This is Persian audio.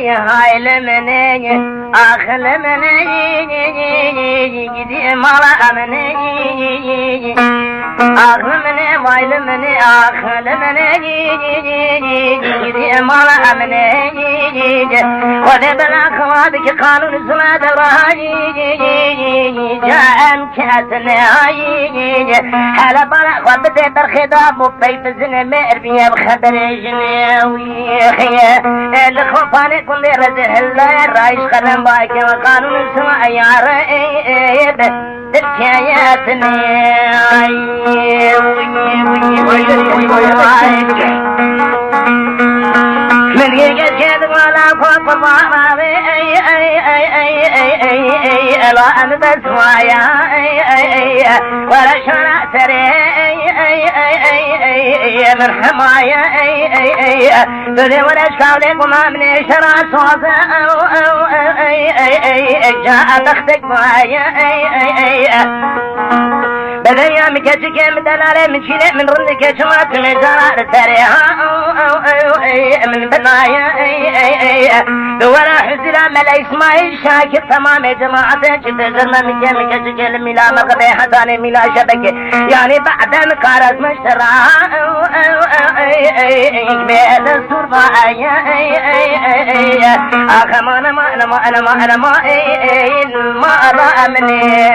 هايلمني أخلمني جدي مالامني أخلمني وايلمني أخلمني جدي مالامني وذا بلاك وابك قانون الزماد راجي جاء كاتنا هلا بلاك وابدي بالخضاب وبيت الزنمير بيا بخبر جناوي خيا الخوفاني كل رزح الله رايش خدم باك وقانون السماء يا ريب الحكاياتني من يجد ولا فوق ضربي لا أنا بس ويا ولا شرع سري من حماية تدي ولا شاولك وما من شرع صوت جاء تختك معايا بدايا مكتك مدلالة من شيء من رنك شوات من زرار سريها من بنايا دولا حزلا ملا اسماعيل شاكر تمام جماعة تزرنا من جمكتك الملا مقبي حساني ملا شبكي يعني بعد مكارز مشترى بيت السربة ما أنا ما أرى مني